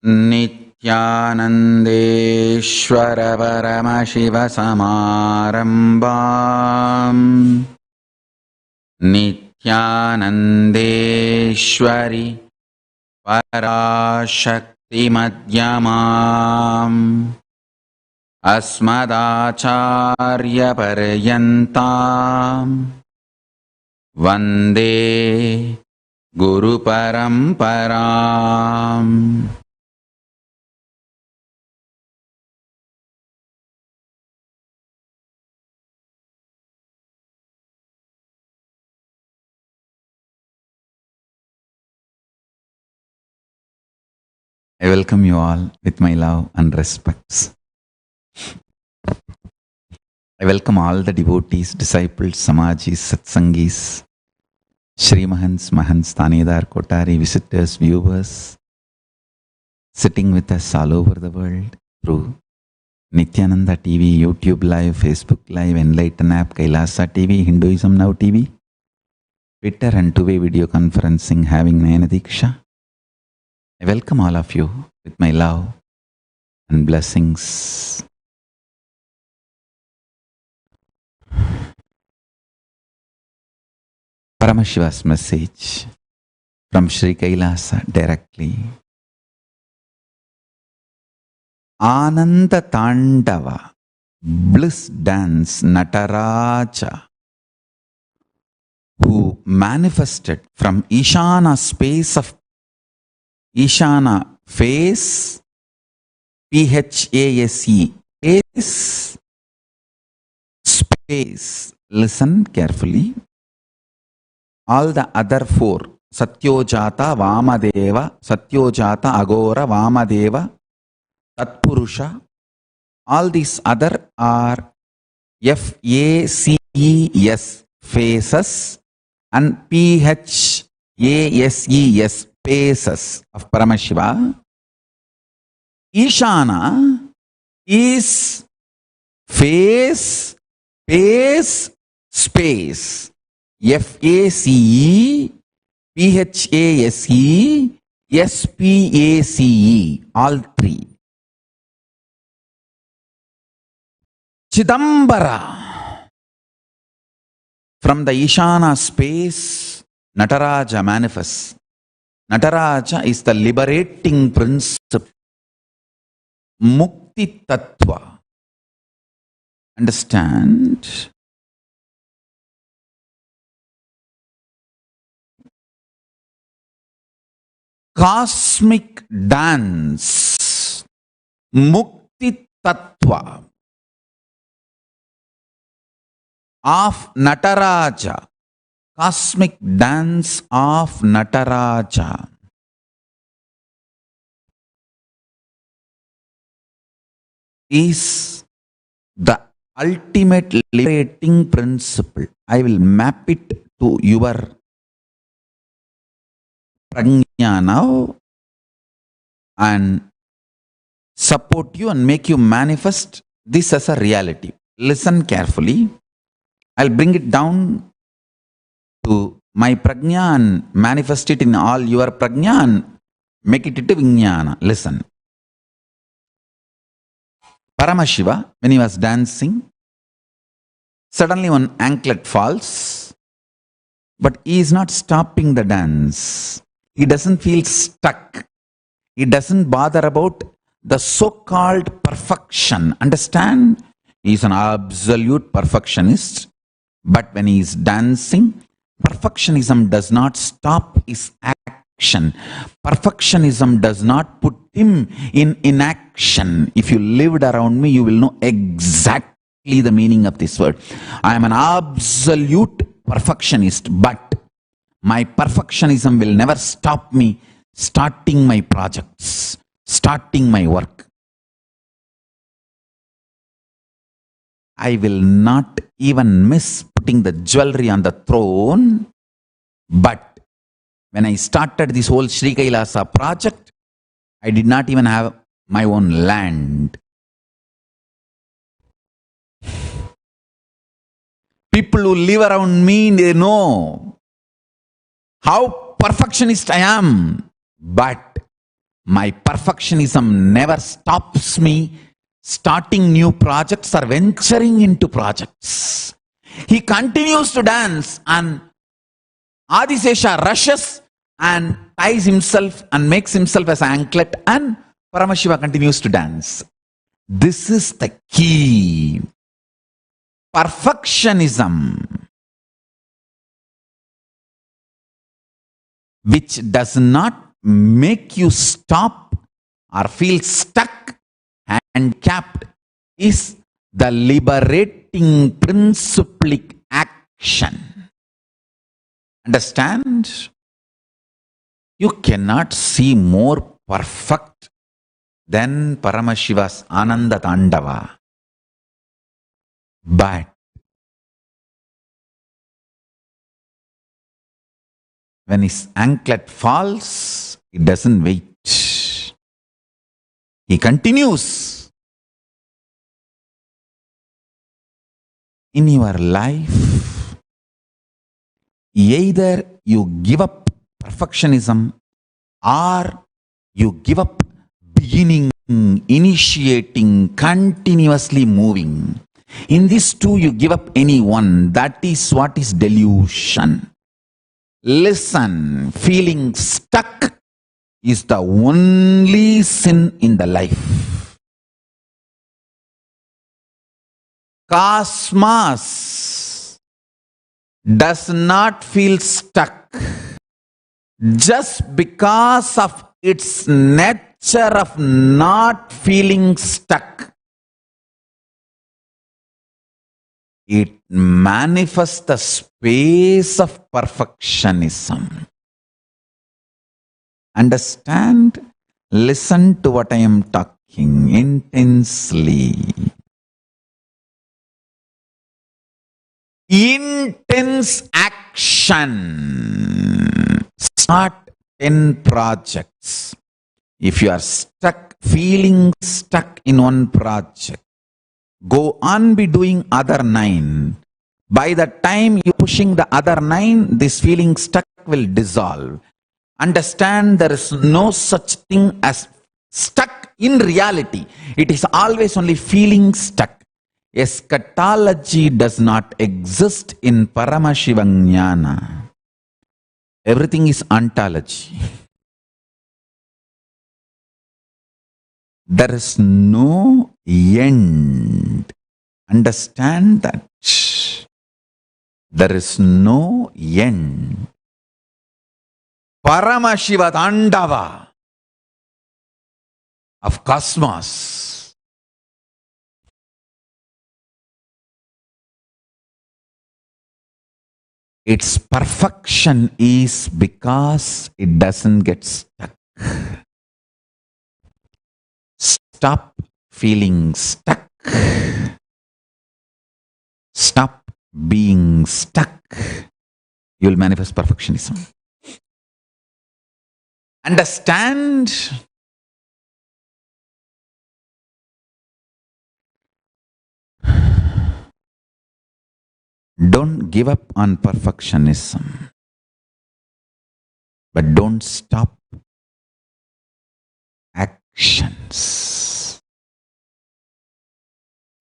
नित्यानन्देश्वर परमशिवसमारम्भाम् नित्यानन्देश्वरि पराशक्तिमध्यमाम् अस्मदाचार्यपर्यन्ताम् वन्दे गुरुपरम्पराम्. I welcome you all with my love and respects. I welcome all the devotees, disciples, samajis, satsangis, Shri Mahants, Mahants, Tanedar, Kotari, visitors, viewers, sitting with us all over the world through Nityananda TV, YouTube Live, Facebook Live, Enlighten App, Kailasa TV, Hinduism Now TV, Twitter and two-way video conferencing having Nayana Diksha. I welcome all of you with my love and blessings. Paramashiva's message from Sri Kailasa directly. Ananda Tandava, bliss dance Nataraja, who manifested from Ishana space of Ishana face, Phase, space. Listen carefully. All the other four, Satyojata, Vamadeva, Satyojata, Agora, Vamadeva, Tatpurusha, all these other are FACES, faces, and PHASES, spaces of Paramashiva. Ishana is face, space, space. FACE, PHASE, SPACE, all three. Chidambara, from the Ishana space, Nataraja manifests. Nataraja is the liberating principle, Mukti Tattva. Understand? Cosmic dance, Mukti Tattva of Nataraja, cosmic dance of Nataraja. Is the ultimate liberating principle. I will map it to your prajna now and support you and make you manifest this as a reality. Listen carefully. I'll bring it down to my prajna and manifest it in all your prajna and make it into vijnana. Listen. Paramashiva, when he was dancing, suddenly one anklet falls, but he is not stopping the dance. He doesn't feel stuck. He doesn't bother about the so-called perfection. Understand? He is an absolute perfectionist. But when he is dancing, perfectionism does not stop his action. Perfectionism does not put him in inaction. If you lived around me, you will know exactly the meaning of this word. I am an absolute perfectionist, but my perfectionism will never stop me starting my projects, starting my work. I will not even miss putting the jewelry on the throne. But when I started this whole Sri Kailasa project, I did not even have my own land. People who live around me, they know how perfectionist I am. But My perfectionism never stops me starting new projects or venturing into projects. He continues to dance, and Adisesha rushes and ties himself and makes himself as an anklet, and Paramashiva continues to dance. This is the key. Perfectionism, which does not make you stop or feel stuck and capped, is the liberating principlic action. Understand? You cannot see more perfect than Paramashiva's Ananda Tandava. But when his anklet falls, he doesn't wait. He continues. In your life, either you give up perfectionism or you give up beginning, initiating, continuously moving. In these two, you give up any one. That is what is delusion. Listen, feeling stuck is the only sin in the life. Cosmos does not feel stuck just because of its nature of not feeling stuck. It manifests the space of perfectionism. Understand? Listen to what I am talking intensely. Intense action. Start 10 projects. If you are stuck, feeling stuck in one project, go on be doing other 9. By the time you're pushing the other 9, this feeling stuck will dissolve. Understand, there is no such thing as stuck in reality. It is always only feeling stuck. Eschatology does not exist in Paramashiva Jnana. Everything is ontology. There is no end. Understand that. There is no end. Paramashiva Tandava of cosmos. Its perfection is because it doesn't get stuck. Stop feeling stuck. Stop being stuck. You will manifest perfectionism. Understand? Don't give up on perfectionism, but don't stop actions.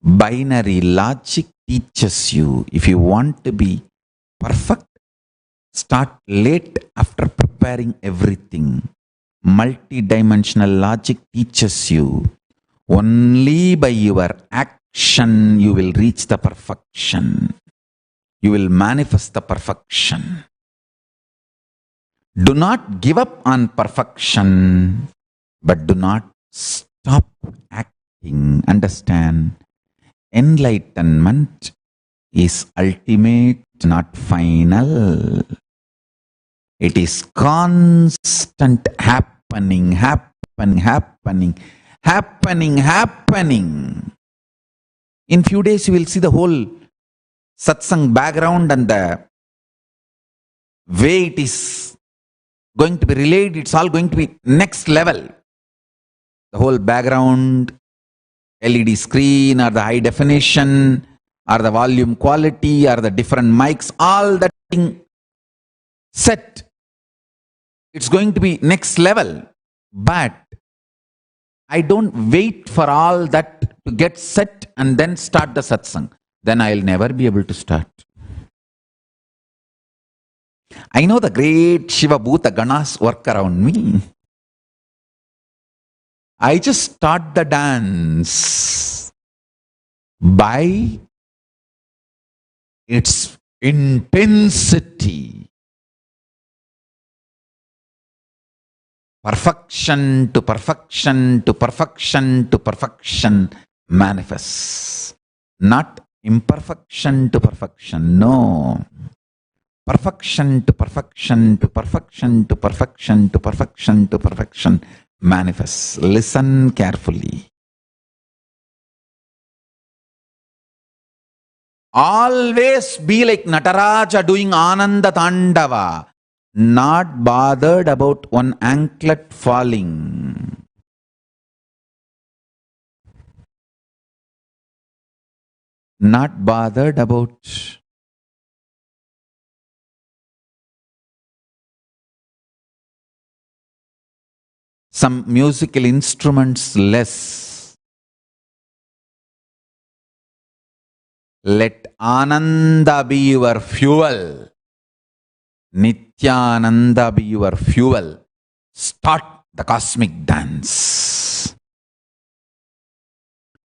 Binary logic teaches you, if you want to be perfect, start late after preparing everything. Multidimensional logic teaches you, only by your action you will reach the perfection. You will manifest the perfection. Do not give up on perfection, but do not stop acting. Understand? Enlightenment is ultimate, not final. It is constant happening. In few days you will see the whole satsang background and the way it is going to be relayed. It's all going to be next level. The whole background, LED screen, or the high definition, or the volume quality, or the different mics, all that thing set. It's going to be next level. But I don't wait for all that to get set and then start the satsang. Then I'll never be able to start. I know the great Shiva Bhuta Ganas work around me. I just start the dance by its intensity. Perfection to perfection to perfection to perfection manifests. Not imperfection to perfection. No. Perfection to perfection to perfection to perfection to perfection to perfection manifests. Listen carefully. Always be like Nataraja doing Ananda Tandava, not bothered about one anklet falling. Not bothered about some musical instruments less. Let Ananda be your fuel. Nityananda be your fuel. Start the cosmic dance.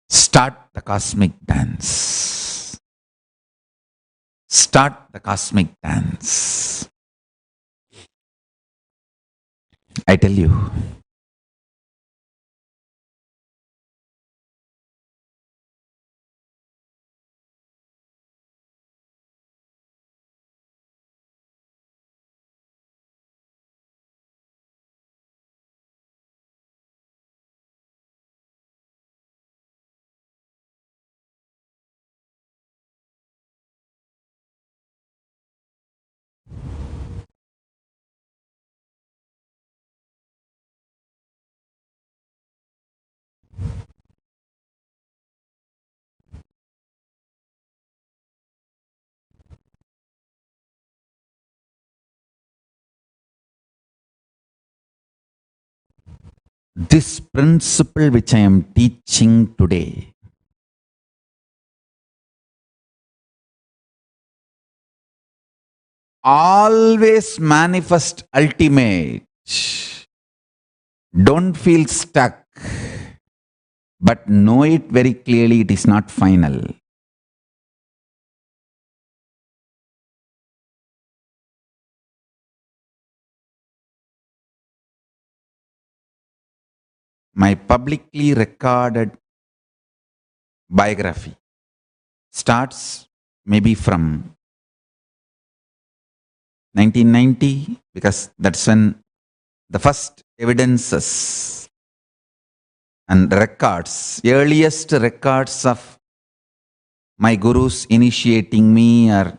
Start the cosmic dance. Start the cosmic dance. I tell you. This principle which I am teaching today always manifest ultimate. Don't feel stuck, but know it very clearly, it is not final. My publicly recorded biography starts maybe from 1990, because that's when the first evidences and records, earliest records of my gurus initiating me or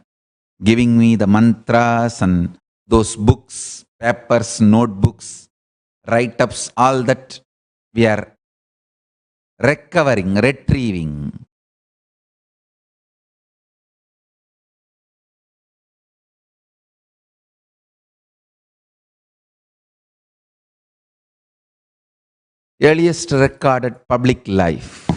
giving me the mantras and those books, papers, notebooks, write-ups, all that we are recovering, retrieving. Earliest recorded public life.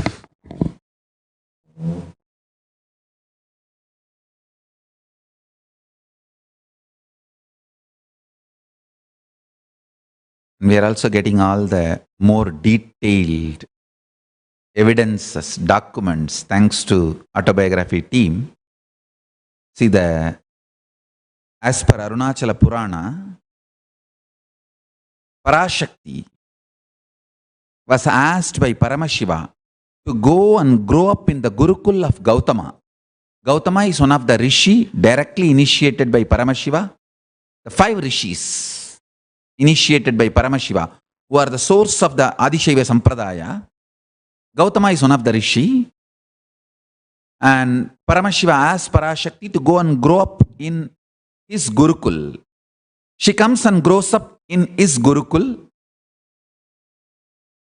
We are also getting all the more detailed evidences, documents, thanks to autobiography team. See, as per Arunachala Purana, Parashakti was asked by Paramashiva to go and grow up in the Gurukul of Gautama. Gautama is one of the rishi directly initiated by Paramashiva. The 5 rishis initiated by Paramashiva, who are the source of the Adishaiva Sampradaya. Gautama is one of the rishi. And Paramashiva asked Parashakti to go and grow up in his Gurukul. She comes and grows up in his Gurukul.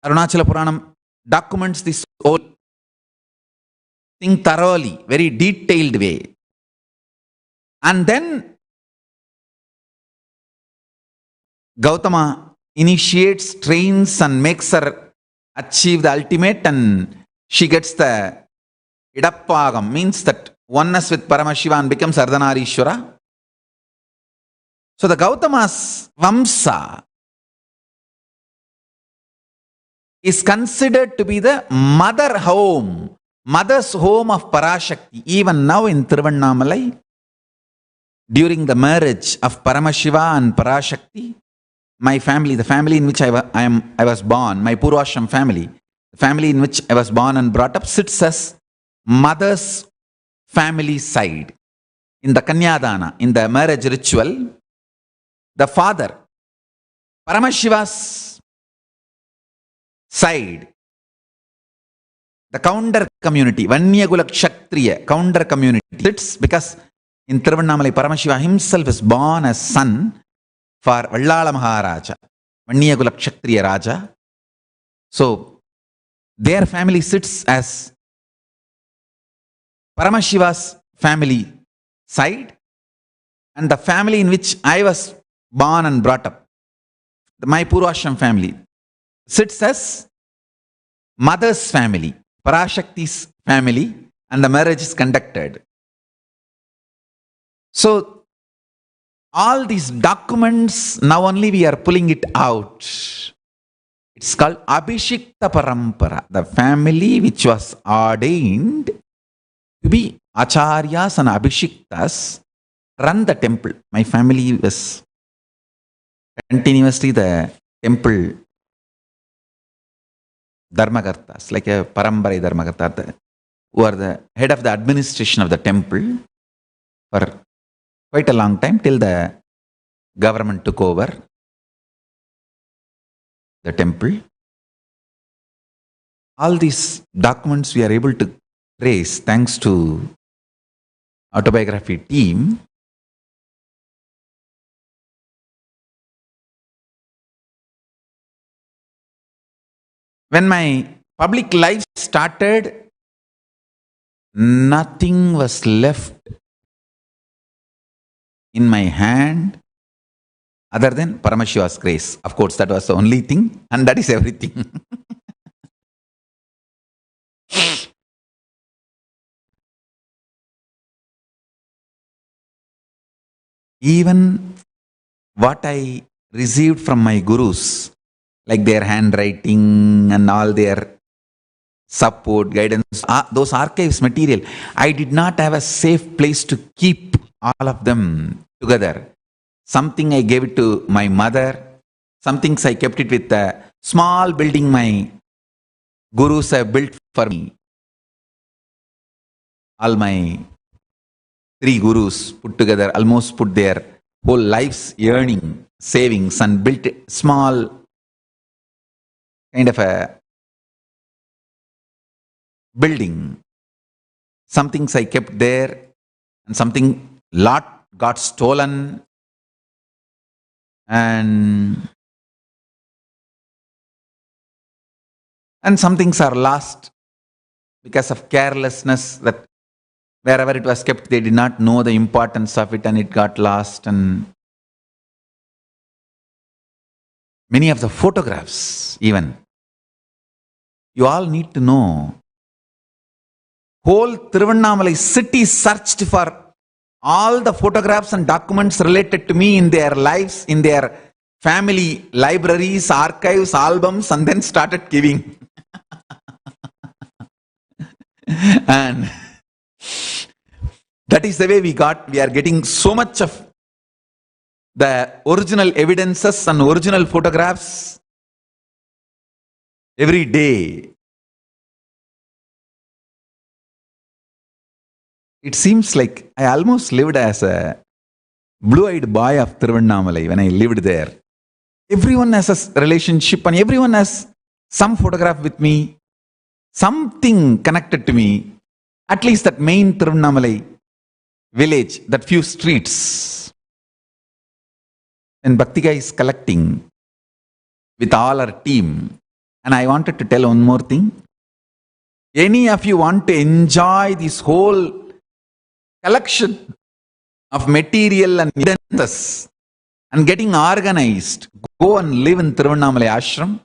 Arunachala Puranam documents this whole thing thoroughly, very detailed way. And then Gautama initiates, trains, and makes her achieve the ultimate, and she gets the Idappagam, means that oneness with Paramashiva and becomes Ardhanarishwara. So the Gautama's Vamsa is considered to be the mother's home of Parashakti. Even now in Tiruvannamalai, during the marriage of Paramashiva and Parashakti, my family, the family in which I was born, my Purvashram family, the family in which I was born and brought up, sits as mother's family side. In the Kanyadana, in the marriage ritual, the father, Paramashiva's side, the counter community, Vanyagula Kshatriya, counter community, sits because in Tiruvannamalai, Paramashiva himself is born as son for Vallala Maharaja, Vanyagula Kshatriya Raja. So their family sits as Paramashiva's family side, and the family in which I was born and brought up, my Purvashram family, sits as mother's family, Parashakti's family, and the marriage is conducted. So all these documents, now only we are pulling it out. It's called Abhishikta Parampara, the family which was ordained to be Acharyas and Abhishiktas run the temple. My family was continuously the temple Dharmakartas, like a Parambara Dharmakarta, who are the head of the administration of the temple for quite a long time, till the government took over the temple. All these documents we are able to trace thanks to autobiography team. When my public life started, nothing was left in my hand other than Paramashiva's grace. Of course, that was the only thing, and that is everything. Even what I received from my gurus, like their handwriting and all their support, guidance, those archives material, I did not have a safe place to keep all of them together. Something I gave it to my mother, some things I kept it with a small building my gurus have built for me. All my 3 gurus put together almost put their whole life's yearning, savings, and built a small kind of a building. Some things I kept there, and something lot got stolen, and some things are lost because of carelessness, that wherever it was kept, they did not know the importance of it and it got lost. And many of the photographs, even, you all need to know, whole Tiruvannamalai city searched for all the photographs and documents related to me in their lives, in their family libraries, archives, albums, and then started giving. And that is the way we are getting so much of the original evidences and original photographs every day. It seems like I almost lived as a blue-eyed boy of Tiruvannamalai when I lived there. Everyone has a relationship and everyone has some photograph with me, something connected to me, at least that main Tiruvannamalai village, that few streets. And Bhaktika is collecting with all our team. And I wanted to tell one more thing. Any of you want to enjoy this whole collection of material and evidences and getting organized. Go and live in Tiruvannamalai ashram.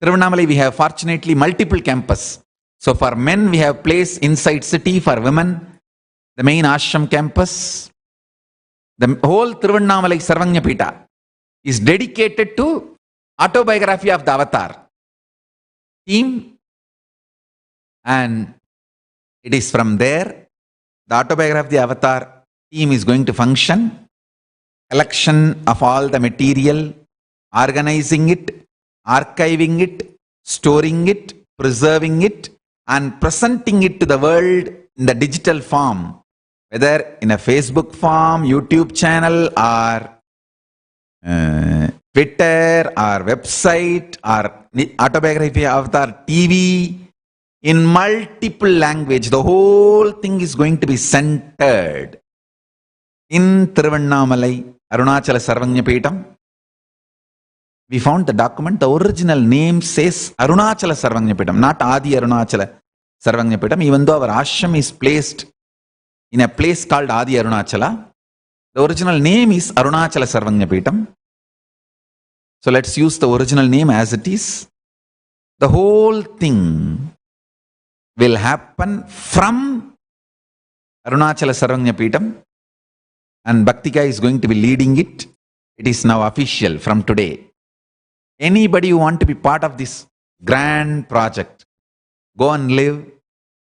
Tiruvannamalai, we have fortunately multiple campus. So for men, we have place inside city. For women, the main ashram campus. The whole Tiruvannamalai Sarvagna Pita is dedicated to autobiography of the avatar theme, and it is from there the autobiography of the avatar team is going to function. Collection of all the material, organizing it, archiving it, storing it, preserving it, and presenting it to the world in the digital form, whether in a Facebook form, YouTube channel, or Twitter, or website, or autobiography avatar TV, in multiple language. The whole thing is going to be centered in Tiruvannamalai, Arunachala Sarvagna Peetam. We found the document. The original name says Arunachala Sarvagna Peetam, not Adi Arunachala Sarvagna Peetam. Even though our ashram is placed in a place called Adi Arunachala, the original name is Arunachala Sarvagna Peetam. So let's use the original name as it is. The whole thing will happen from Arunachala Sarvagna Peetam, and Bhaktika is going to be leading it. It is now official from today. Anybody who want to be part of this grand project, go and live,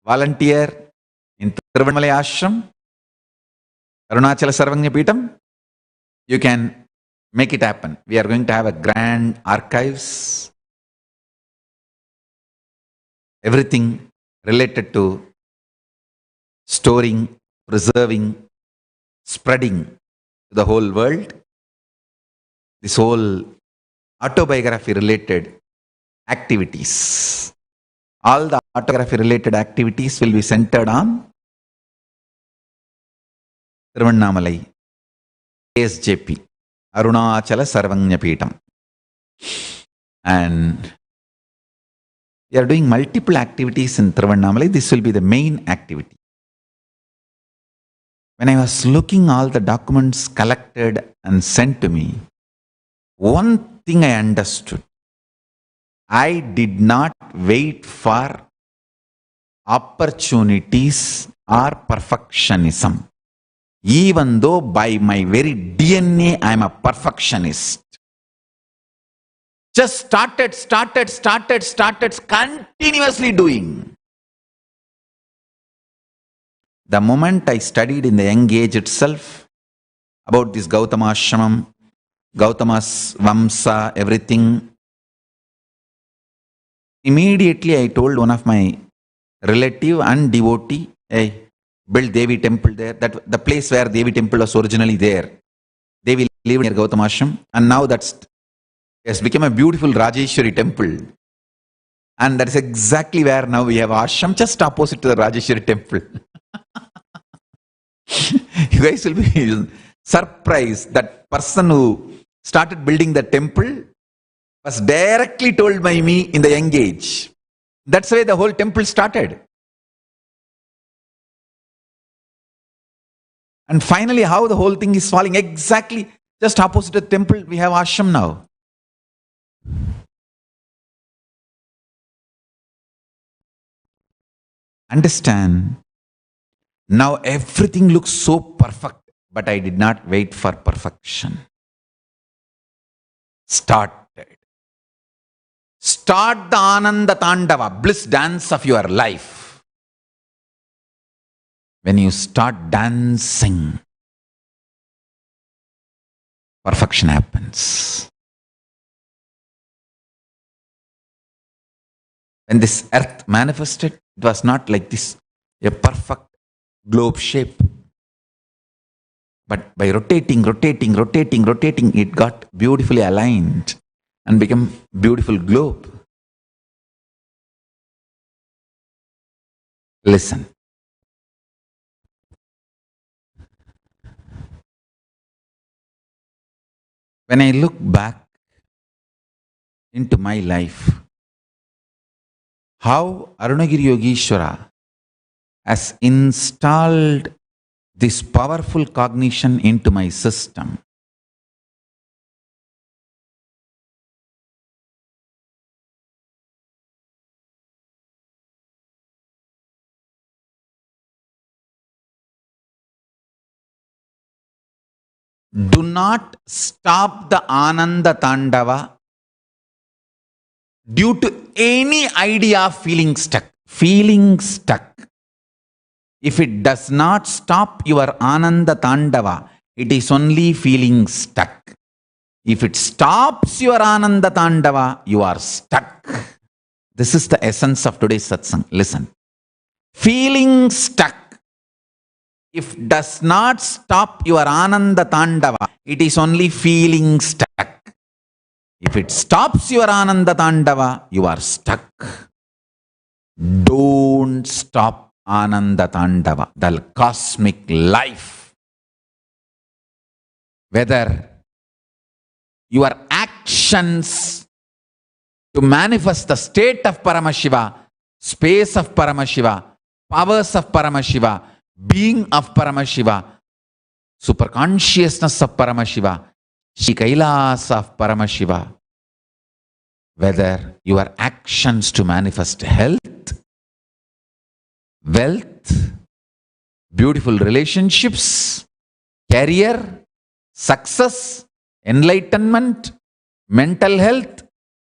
volunteer in Tiruvannamalai ashram, Arunachala Sarvagna Peetam, you can make it happen. We are going to have a grand archives, everything related to storing, preserving, spreading to the whole world. This whole autobiography related activities, all the autobiography related activities will be centered on Tiruvannamalai ASJP, Arunachala Sarvagna Peetam. And we are doing multiple activities in Tiruvannamalai. This will be the main activity. When I was looking all the documents collected and sent to me, one thing I understood. I did not wait for opportunities or perfectionism. Even though by my very DNA I am a perfectionist. Just started continuously doing. The moment I studied in the young age itself about this Gautama Ashramam, Gautama's Vamsa, everything, immediately I told one of my relative and devotee, hey, build Devi temple there. That the place where Devi temple was originally there. Devi lived near Gautama Ashram, and now that's has become a beautiful Rajeshwari temple. And that is exactly where now we have ashram, just opposite to the Rajeshwari temple. You guys will be surprised. That person who started building the temple was directly told by me in the young age. That's why the whole temple started. And finally, how the whole thing is falling, exactly just opposite the temple, we have ashram now. Understand? Now everything looks so perfect, but I did not wait for perfection. Start the Ananda Tandava, bliss dance of your life. When you start dancing, perfection happens. When this earth manifested, it was not like this, a perfect globe shape. But by rotating, it got beautifully aligned and became beautiful globe. Listen. When I look back into my life, how Arunagiri Yogeshwara has installed this powerful cognition into my system. Do not stop the Ananda Tandava due to any idea of feeling stuck. Feeling stuck. If it does not stop your Ananda Tandava, it is only feeling stuck. If it stops your Ananda Tandava, you are stuck. This is the essence of today's satsang. Listen. Feeling stuck. If does not stop your Ananda Tandava, it is only feeling stuck. If it stops your Ananda Tandava, you are stuck. Don't stop Ananda Tandava, the cosmic life. Whether your actions to manifest the state of Paramashiva, space of Paramashiva, powers of Paramashiva, being of Paramashiva, superconsciousness of Paramashiva, Shri Kailasa of Paramashiva, whether your actions to manifest health, wealth, beautiful relationships, career, success, enlightenment, mental health,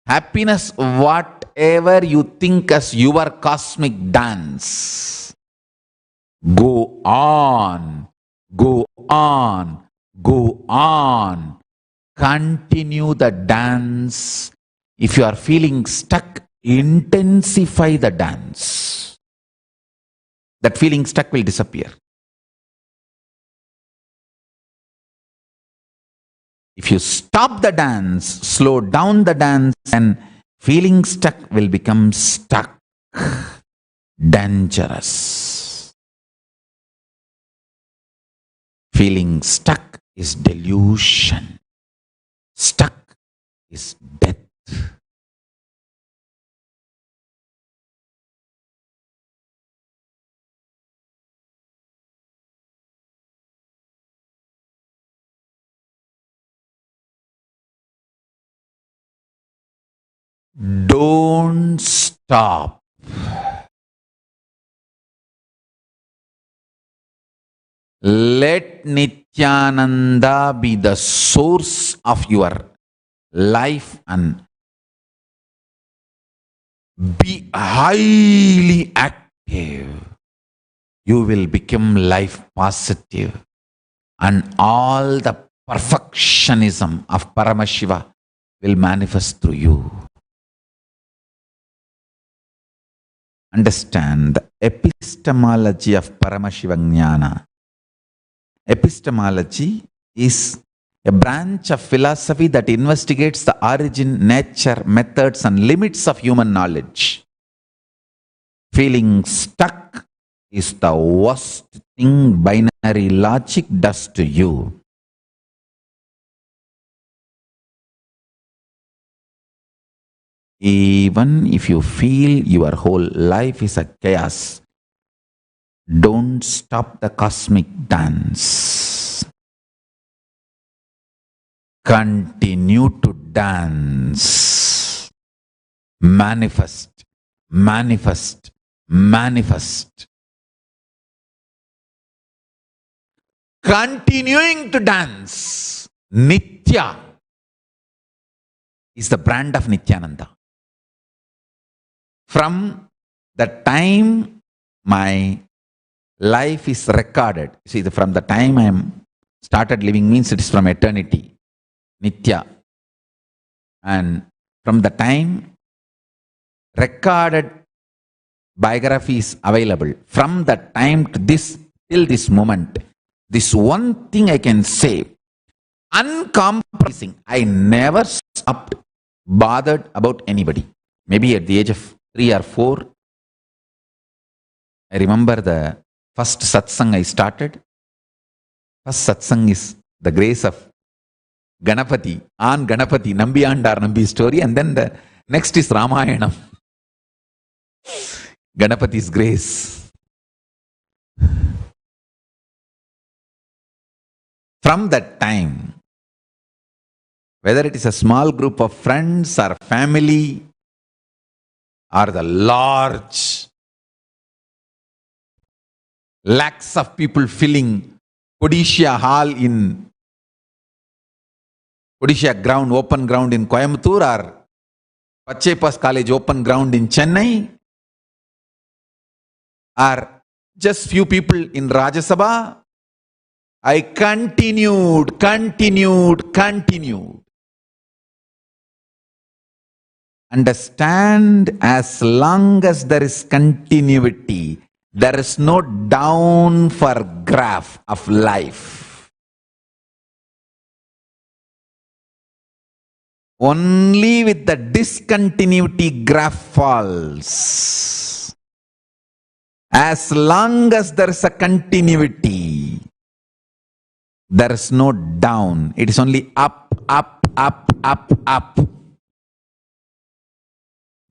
happiness, whatever you think as your cosmic dance. Go on, go on, go on. Continue the dance. If you are feeling stuck, intensify the dance. That feeling stuck will disappear. If you stop the dance, slow down the dance, and feeling stuck will become stuck. Dangerous. Feeling stuck is delusion. Stuck is death. Don't stop. Let Nityananda be the source of your life and be highly active. You will become life positive, and all the perfectionism of Paramashiva will manifest through you. Understand the epistemology of Paramashiva Jnana. Epistemology is a branch of philosophy that investigates the origin, nature, methods, and limits of human knowledge. Feeling stuck is the worst thing binary logic does to you. Even if you feel your whole life is a chaos, don't stop the cosmic dance. Continue to dance. Manifest, manifest, manifest. Continuing to dance. Nitya is the brand of Nityananda. From the time my life is recorded, see, from the time I am started living means it is from eternity, Nitya. And from the time recorded biography is available, from the time to this, till this moment, this one thing I can say, uncompromising, I never stopped bothered about anybody. Maybe at the age of 3 or 4, I remember the first satsang I started. First satsang is the grace of Ganapati, on Ganapati, Nambi Andar Nambi story, and then the next is Ramayanam. Ganapati's grace. From that time, whether it is a small group of friends or family or the large lakhs of people filling Odisha Hall in Odisha ground, open ground in Coimbatore, or Pachepas College open ground in Chennai, or just few people in Rajya Sabha, I continued. Understand, as long as there is continuity, there is no down for graph of life. Only with the discontinuity graph falls. As long as there is a continuity, there is no down. It is only up.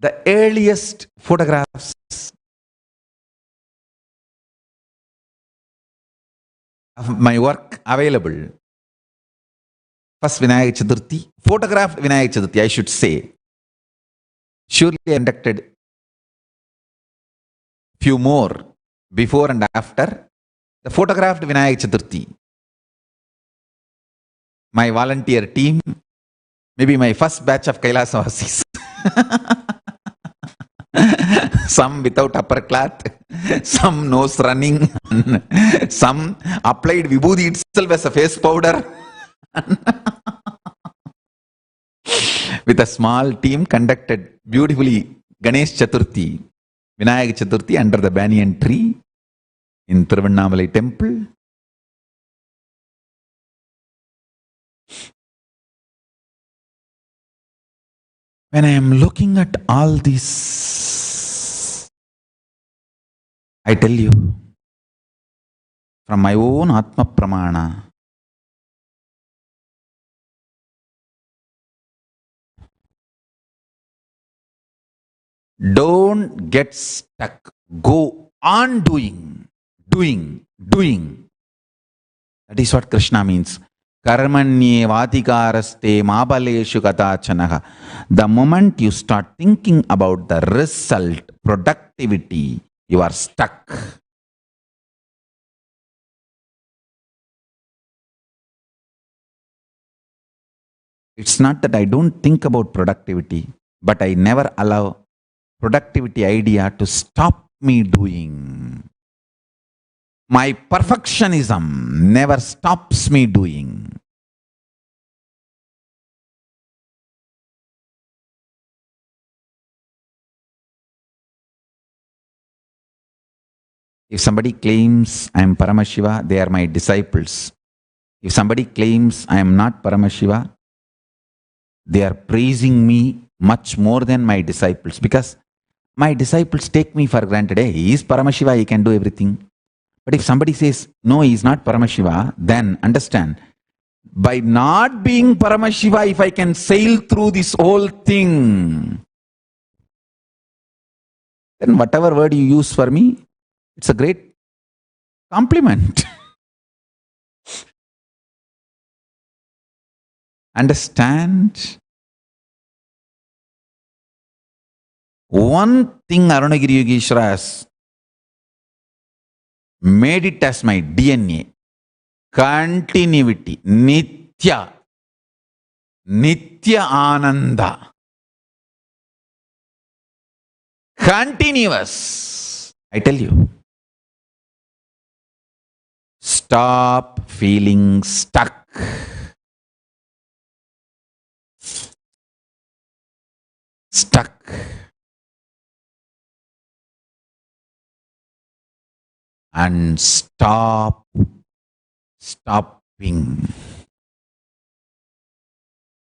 The earliest photographs of my work available. First Vinayak Chaturthi, photographed Vinayak Chaturthi, I should say. Surely I conducted few more before and after. The photographed Vinayak Chaturthi. My volunteer team, maybe my first batch of Kailasavasis. Some without upper cloth, some nose running, some applied vibhuti itself as a face powder. With a small team conducted beautifully Ganesh Chaturthi, Vinayak Chaturthi under the banyan tree in Tiruvannamalai temple. When I am looking at all this, I tell you, from my own Atma Pramana, don't get stuck. Go on doing. That is what Krishna means. Karmanye vatikaraste mabaleshu katachanaha. The moment you start thinking about the result, productivity, you are stuck. It's not that I don't think about productivity, but I never allow productivity idea to stop me doing. My perfectionism never stops me doing. If somebody claims I am Paramashiva, they are my disciples. If somebody claims I am not Paramashiva, they are praising me much more than my disciples, because my disciples take me for granted. Hey, he is Paramashiva, he can do everything. But if somebody says, no, he is not Paramashiva, then understand, by not being Paramashiva, if I can sail through this whole thing, then whatever word you use for me, it's a great compliment. Understand? One thing Arunagiri Yogeshwara has made it as my DNA. Continuity. Nitya. Nitya Ananda. Continuous. I tell you. Stop feeling stuck. And stop stopping.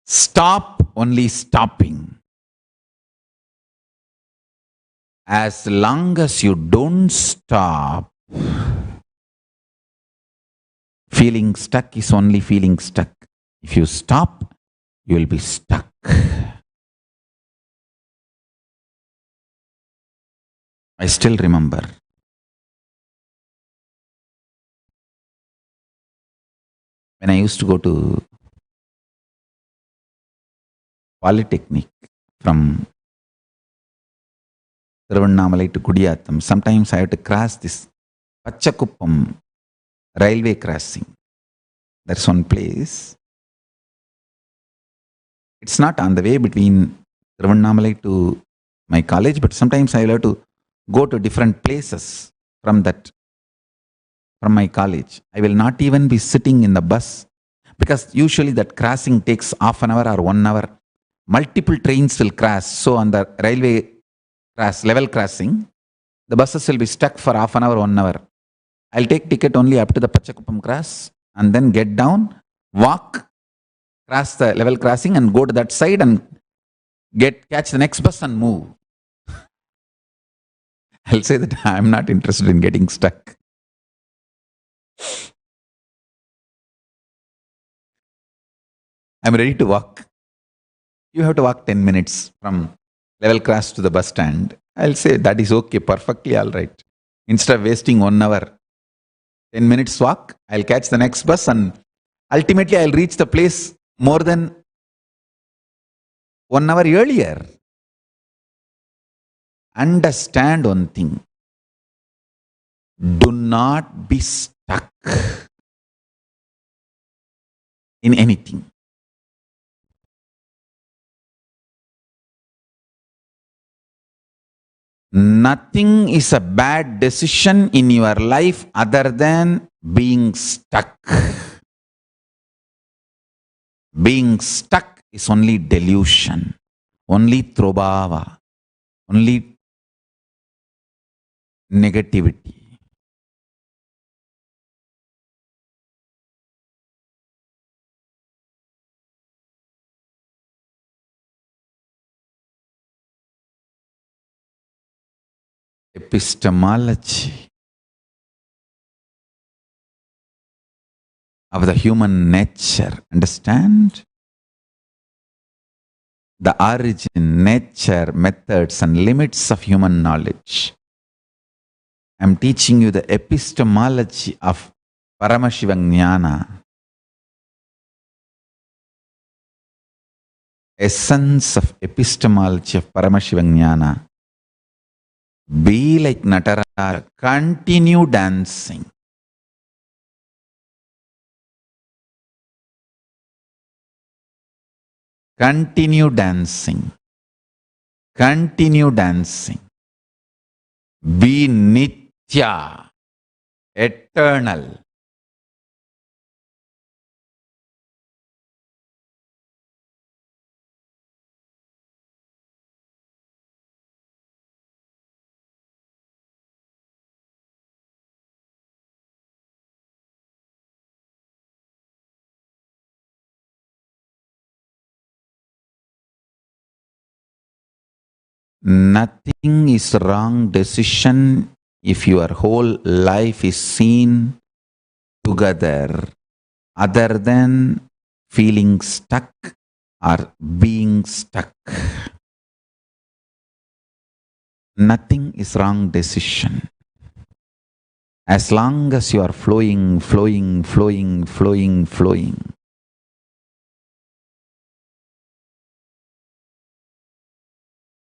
Stop only stopping. As long as you don't stop, feeling stuck is only feeling stuck. If you stop, you will be stuck. I still remember. when I used to go to Polytechnic from Thiruvannamalai to Kudiyatham, sometimes I have to cross this Pachakuppam railway crossing. There's one place. It's not on the way between Thiruvannamalai to my college, but sometimes I will have to go to different places from my college. I will not even be sitting in the bus because usually that crossing takes half an hour or 1 hour. Multiple trains will cross. So on the railway level crossing, the buses will be stuck for half an hour, 1 hour. I'll take ticket only up to the Pachakuppam cross and then get down, walk, cross the level crossing and go to that side and catch the next bus and move. I'll say that I'm not interested in getting stuck. I'm ready to walk. You have to walk 10 minutes from level cross to the bus stand. I'll say that is okay, perfectly all right. Instead of wasting 1 hour, 10 minutes walk, I'll catch the next bus and ultimately I'll reach the place more than 1 hour earlier. Understand one thing. Do not be stuck in anything. Nothing is a bad decision in your life other than being stuck. Being stuck is only delusion, only trobhava, only negativity. Epistemology of the human nature. Understand? The origin, nature, methods, and limits of human knowledge. I'm teaching you the epistemology of Paramashiva Jnana. Essence of epistemology of Paramashiva Jnana. Be like Nataraja. Continue dancing. Continue dancing. Continue dancing. Be Nitya, eternal. Nothing is wrong decision if your whole life is seen together other than feeling stuck or being stuck. Nothing is wrong decision. As long as you are flowing, flowing, flowing, flowing, flowing.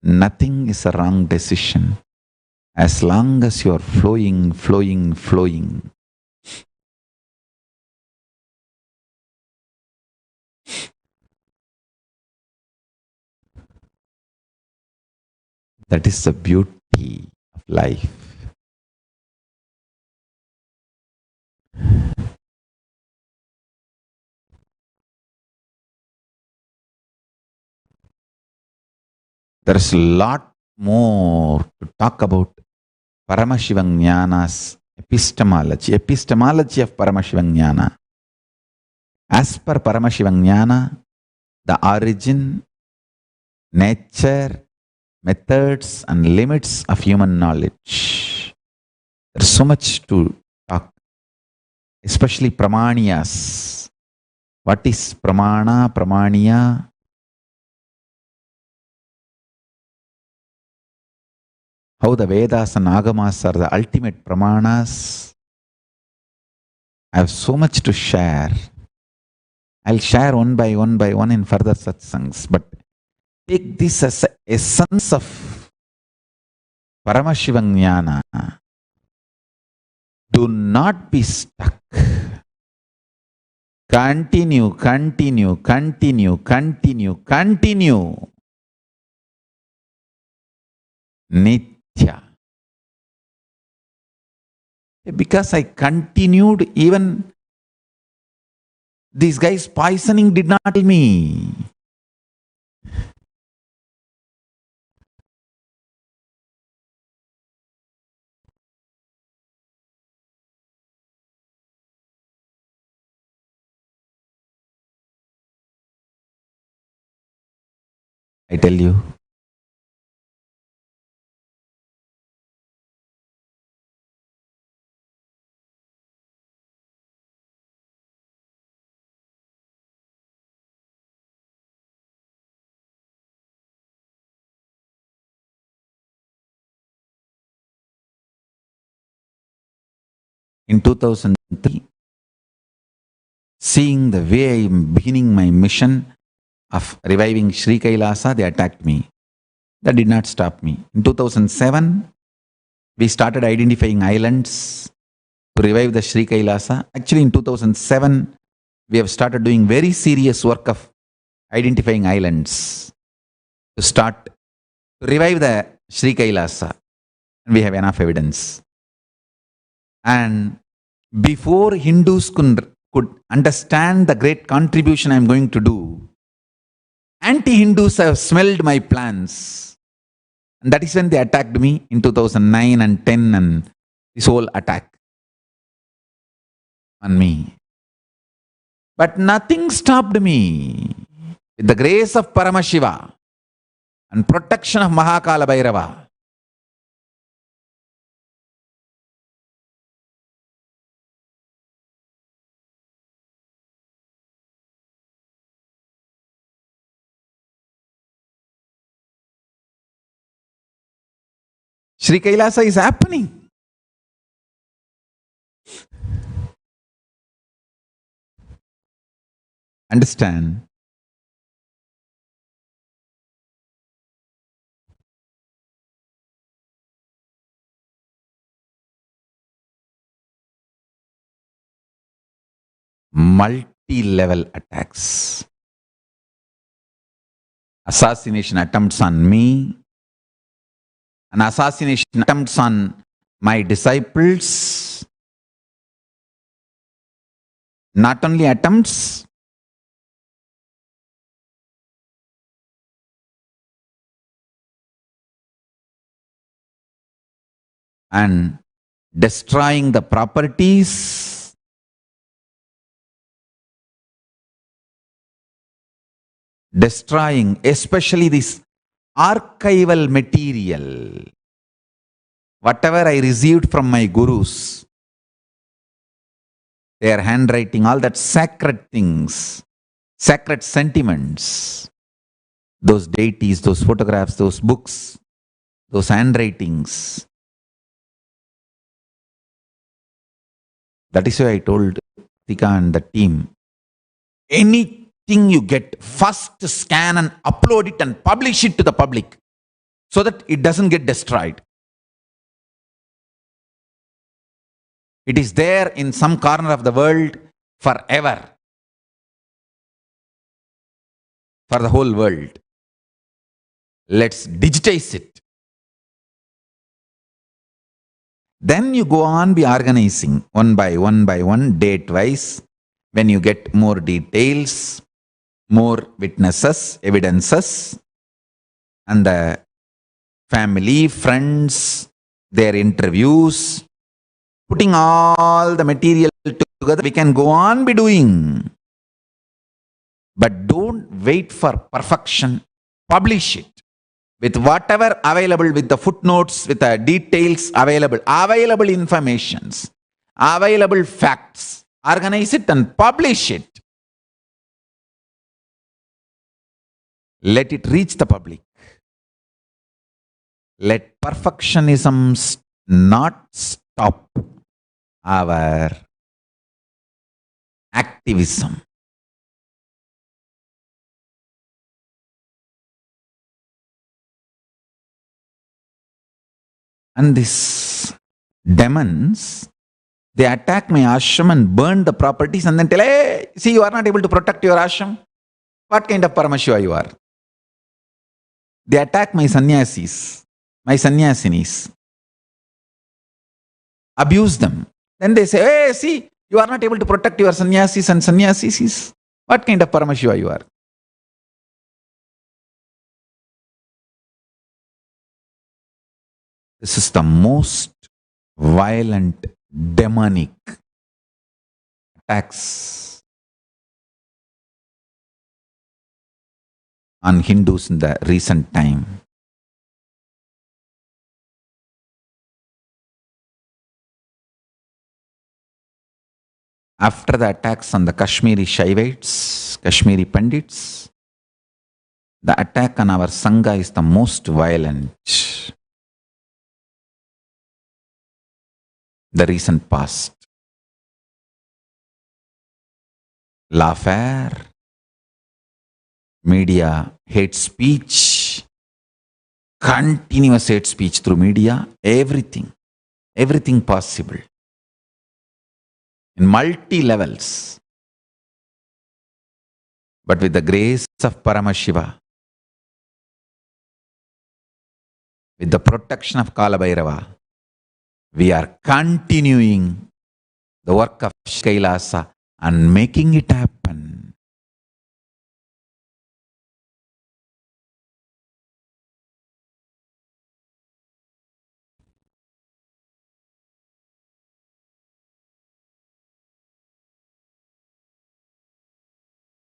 Nothing is a wrong decision. As long as you are flowing, flowing, flowing. That is the beauty of life. There is a lot more to talk about Paramashiva Jnana's epistemology. Epistemology of Paramashiva Jnana. As per Paramashiva Jnana, the origin, nature, methods and limits of human knowledge. There's so much to talk, especially Pramanyas. What is Pramana, Pramanya? How the Vedas and Agamas are the ultimate Pramanas. I have so much to share. I'll share one by one in further satsangs, but take this as a essence of Paramashiva Jnana. Do not be stuck. Continue, continue, continue, continue, continue. Nitya. Because I continued, even these guys poisoning did not kill me. I tell you. In 2003, seeing the way I am beginning my mission of reviving Sri Kailasa, they attacked me. That did not stop me. In 2007, we started identifying islands to revive the Sri Kailasa. Actually, in 2007, we have started doing very serious work of identifying islands to start to revive the Sri Kailasa. And we have enough evidence. And before Hindus could understand the great contribution I am going to do, anti-Hindus have smelled my plans. And that is when they attacked me in 2009 and 10 and this whole attack on me. But nothing stopped me. With the grace of Paramashiva and protection of Mahakala Bhairava, Sri Kailasa is happening. Understand? Multi-level attacks. Assassination attempts on me, and assassination attempts on my disciples. Not only attempts, and destroying the properties, destroying especially this archival material, whatever I received from my gurus, their handwriting, all that sacred things, sacred sentiments, those deities, those photographs, those books, those handwritings. That is why I told Tika and the team, anything you get, first scan and upload it and publish it to the public so that it doesn't get destroyed. It is there in some corner of the world forever, for the whole world. Let's digitize it. Then you go on be organizing one by one, date-wise. When you get more details, more witnesses, evidences, and the family, friends, their interviews, putting all the material together, we can go on be doing. But don't wait for perfection. Publish it with whatever available, with the footnotes, with the details available informations, available facts. Organize it and publish it. Let it reach the public. Let perfectionism not stop our activism. And these demons, they attack my ashram and burn the properties and then tell, hey, see, you are not able to protect your ashram. What kind of Paramashiva you are? They attack my sannyasis, my sannyasinis, abuse them. Then they say, hey, see, you are not able to protect your sannyasis and sannyasisis. What kind of Paramashiva you are? This is the most violent, demonic attacks on Hindus in the recent time. After the attacks on the Kashmiri Shaivites, Kashmiri Pandits, the attack on our Sangha is the most violent. The recent past. Lawfare, media, hate speech, continuous hate speech through media, everything possible. In multi levels. But with the grace of Paramashiva, with the protection of Kalabhairava, we are continuing the work of Kailasa and making it happen.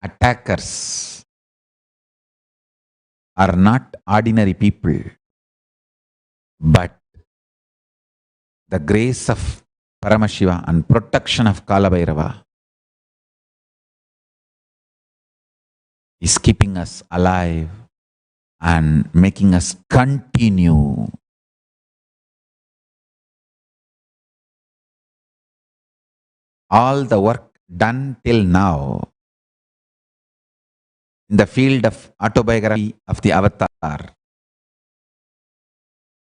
Attackers are not ordinary people, but the grace of Paramashiva and protection of Kalabhairava is keeping us alive and making us continue. All the work done till now in the field of autobiography of the avatar.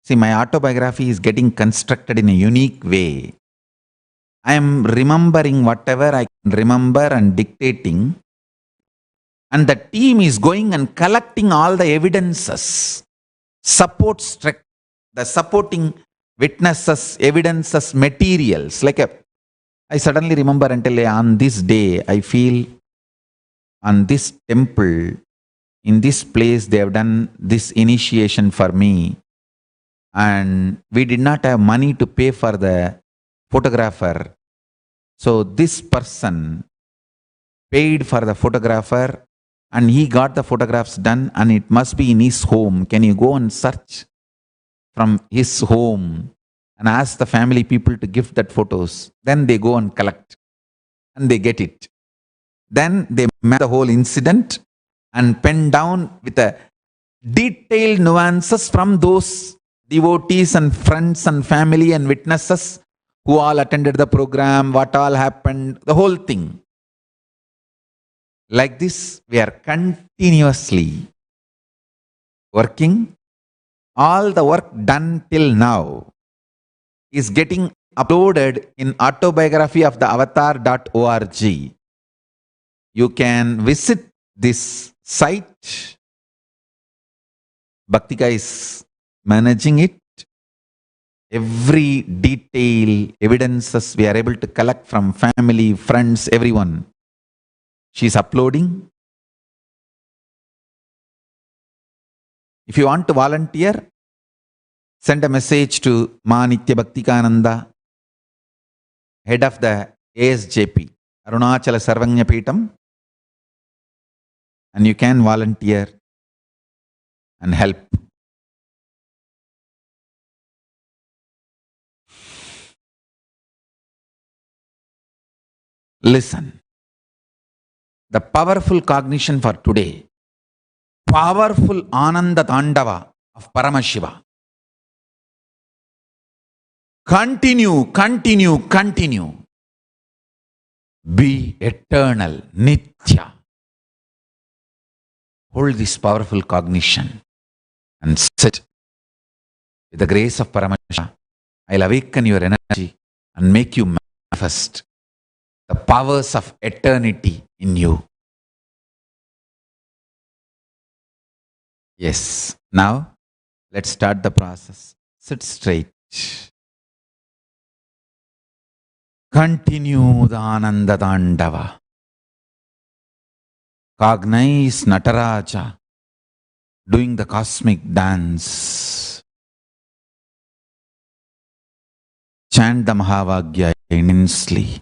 See, my autobiography is getting constructed in a unique way. I am remembering whatever I can remember and dictating, and the team is going and collecting all the evidences, the supporting witnesses, evidences, materials. I suddenly remember until on this day, I feel on this temple, in this place, they have done this initiation for me. And we did not have money to pay for the photographer. So this person paid for the photographer and he got the photographs done, and it must be in his home. Can you go and search from his home and ask the family people to give that photos? Then they go and collect and they get it. Then they map the whole incident and pen down with a detailed nuances from those devotees and friends and family and witnesses who all attended the program, what all happened, the whole thing. Like this, we are continuously working. All the work done till now is getting uploaded in autobiography of the avatar.org. You can visit this site. Bhaktika is managing it. Every detail, evidences we are able to collect from family, friends, everyone. She is uploading. If you want to volunteer, send a message to Ma Nitya Bhaktikananda, head of the ASJP, Arunachala Sarvanya Peetam, and you can volunteer and help. Listen, the powerful cognition for today, powerful Ananda Tandava of Paramashiva. Continue. Be eternal, Nitya. Hold this powerful cognition and sit With the grace of Paramashiva, I'll awaken your energy and make you manifest the powers of eternity in you. Yes. Now, let's start the process. Sit straight. Continue the Ananda Dandava. Cognize Nataraja doing the cosmic dance. Chant the Mahavagya intensely.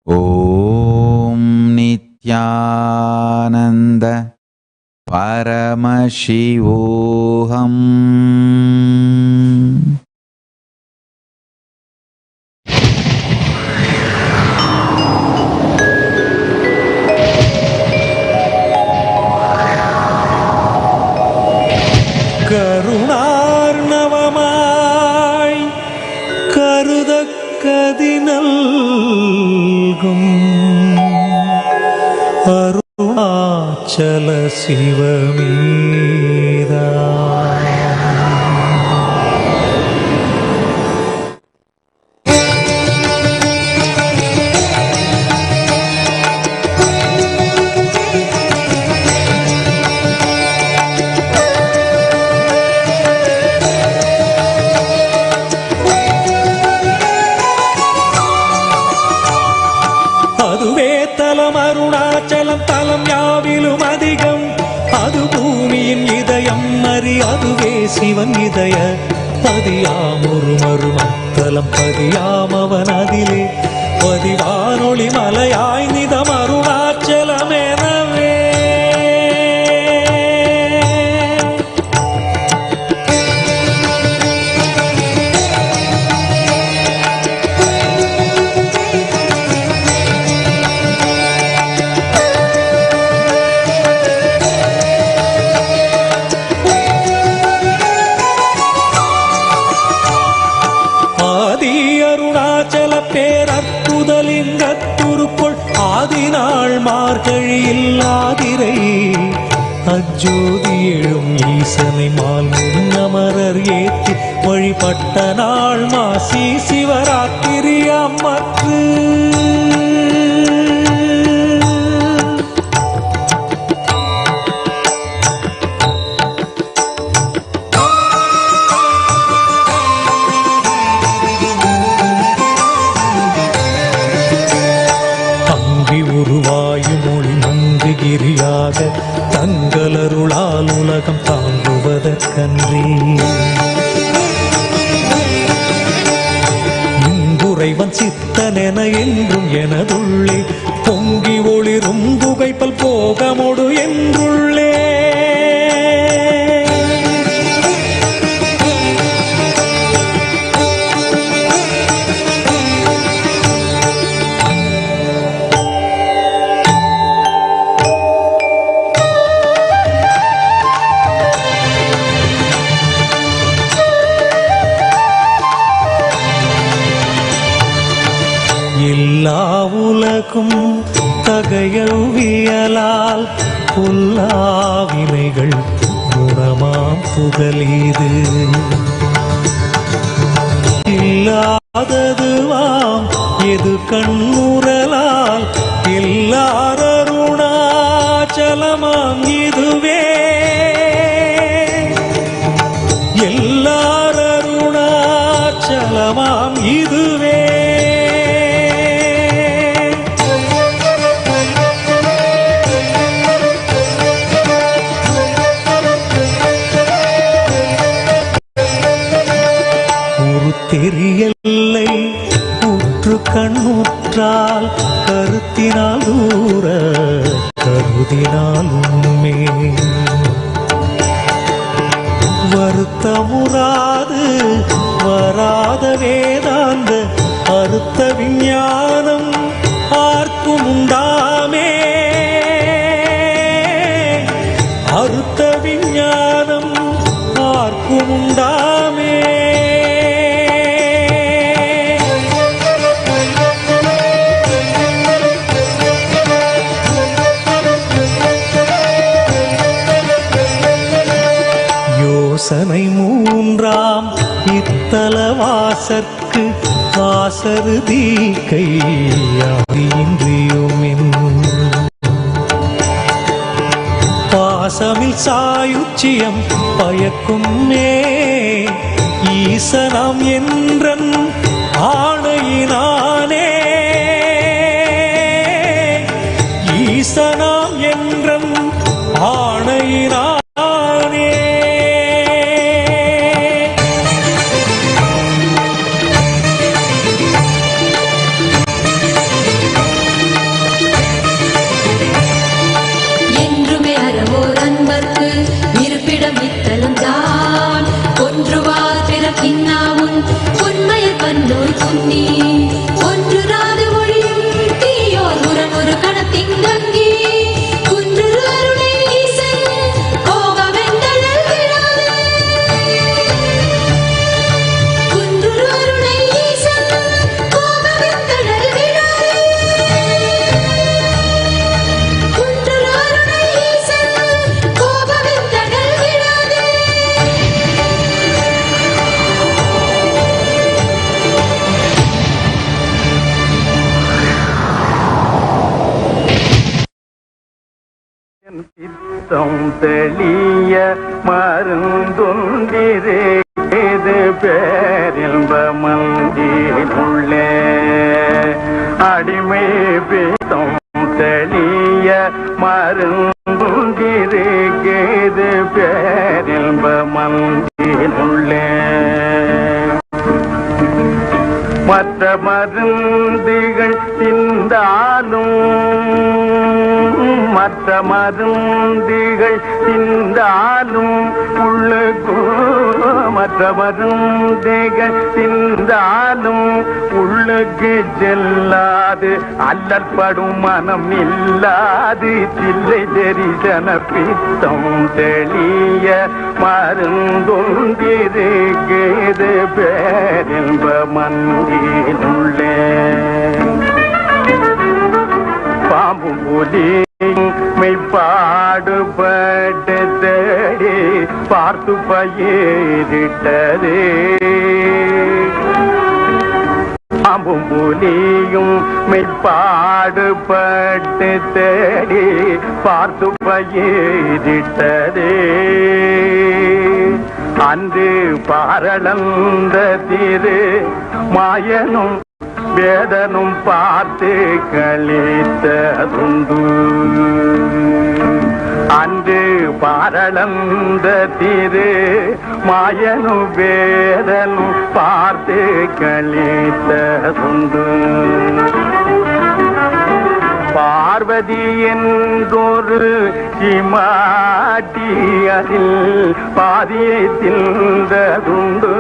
Om Nityananda Paramashivoham. கருணார்ணவமாய் கருதக்கதினல்கும் Arunachal சிவமீரா. Arunachalam தலம் யாவிலும் அதிகம். அது பூமியின் இதயம் அறி அதுவே சிவன் இதய பதியாமொரு மருமத்தலம் பதியாம் அவன் அதிலே பதிவானொளி மலையாய் நிதம் அருணாச்சலம் எனவே. பேரற்புதலிங்கத்துருக்குள் ஆதினாள் மார்கழியில் ஆதிரை அஜோதி எழும் ஈசனை மால் முன்னமரர் ஏற்றி வழிபட்ட நாள் மாசி சிவராத்திரி அம்மற்று. உருவாயும் மொழி மங்குகிரியாக தங்களருளால் உலகம் தாங்குவதற்கன்றி இங்குறைவன் சித்தனென என்றும் எனதுள்ளே பொங்கி ஒளிரும் புகைப்பல் போகமொடு என்றுள்ளே. எல்லா உலகும் தகையவியலால் புல்லாவினைகள் குணமாம் புகலீது இல்லாததுவாம் எது கண்ணுறலால் எல்லாரருணாச்சலமாம் இதுவே எல்லாரருணாச்சலமாம் இதுவே. தெரியலை உற்று கண்ணுற்றால் கருத்தினால் தூர கருதினால் உண்மை வருத்தமுறாது வராத வேதாந்த அறுத்த விஞ்ஞானம் ஆர்க்கும் உண்டாமே அறுத்த விஞ்ஞானம் ஆர்க்கும் உண்டாமே. யோசன ஈசனை மூன்றாம் இத்தல வாசற்கு காசருதி கையாவின்றியுமின் பாசமில் சாயுச்சியம் பயக்கும் மே ஈசனாம் என்றன் ஆணையினானே ஈசனாம் என்றன் ஆணையினானே என்றுமே அறவோர் அன்பர்க்கு இருப்பிடம் இத்தலம் தான் ஒன்றுவார் பிறக்கின்னாவும் உண்மைய பன்னோய் குன்னி ஒன்றுராது மொழியும் தீயோர் உரமுறு கணத்திங்கங்கி குன்று அருணை ஈசன் கோபமெந்தழல் விழாது குன்று அருணை ஈசன் கோபமெந்தழல் விழாது குன்று அருணை ஈசன் கோபமெந்தழல் விழாது சித்தம் தெளிய மருந்தொன்றிரே இது பேரின்ப மந்திருள்ளே அடிமை பித்தம் தெளிய மருந்தொன்றிரே இது பேரின்ப மந்திருள்ளே மற்ற மருந்துகள் திந்தாலும் மற்ற மருந்துகள் திந்தாலும் உள்ளுக்கு மற்ற மருந்துகள் திந்தாலும் உள்ளுக்கு செல்லாது அல்லற்படும் மனம் இல்லாது தில்லை தரிசன பித்தம் தெளிய மருந்தொன்றிருக்கிறது பேரின்ப மந்திருள்ளே பாம்பும் புலி மெய்ப்பாடுபட்டு தேடி பார்த்து பயிரிட்டதே பாம்பும் புலியும் மெய்ப்பாடுபட்டு தேடி பார்த்து பயிரிட்டதே அன்று பாரளந்த திரு மாயனும் வேதனும் பார்த்து கழித்ததுண்டு அன்று பாரளந்த திரு மாயனும் வேதனும் பார்த்து கழித்ததுண்டு பார்வதி என்றொரு சிமாட்டி அதில் பாதியை தின்றதுண்டு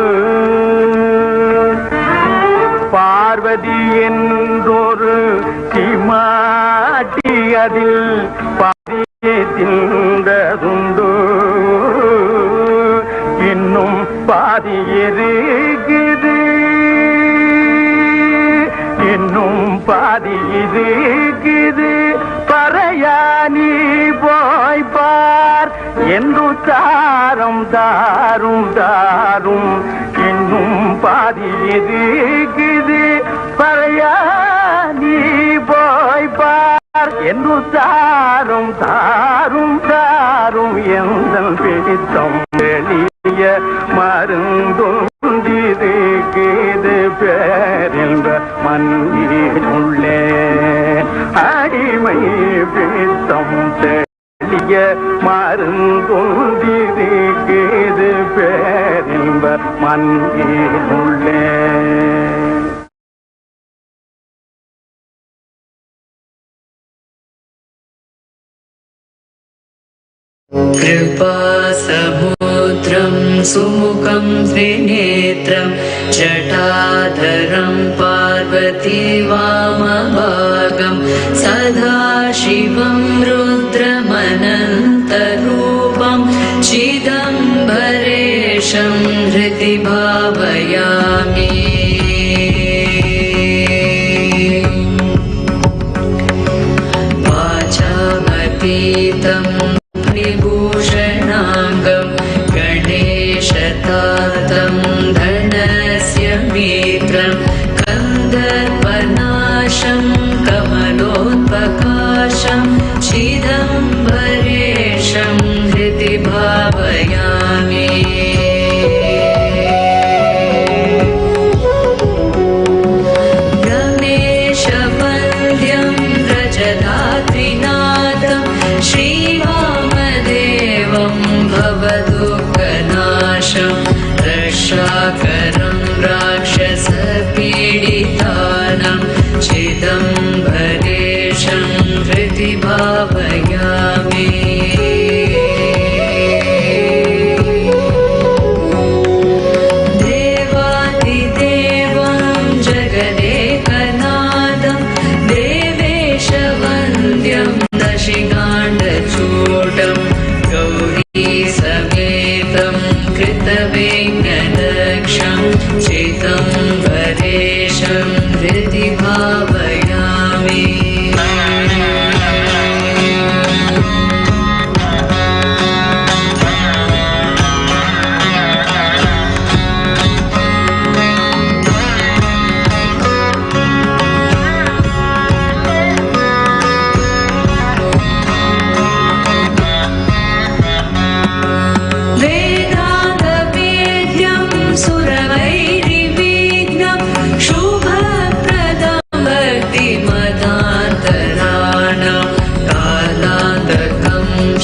பார்வதி என்றொரு சிமாட்டி அதில் பாதியை தின்றதுண்டு இன்னும் பாதி இருக்குது இன்னும் பாதி இருக்குது பறையானி போய் பார் என்று தாரும் தாரும் தாரும் இன்னும் பாதி இருக்குது பறையானி போய் பார் என்று தாரும் தாரும் தாரும் எந்த பிடித்தம் வெளிய மருந்தொன்றிருக்கிறது பேரின்ப மந்திருள்ளே அடிமை பிடித்தம் தெளிய மருந்தொன்றிருக்கிறது பேரின்ப மந்திருள்ளே कृपासमुद्रं सुमुखं त्रिनेत्रं जटाधरं पार्वती वामभागं सदाशिवं रुद्रमनन्तरूपं चिदम्बरेशं हृदि भावयामि वाचामतीतं विभूषणाङ्गं गणेश सर्वविघ्नदक्षं चिदम्बरेशं हृदि भावयामि।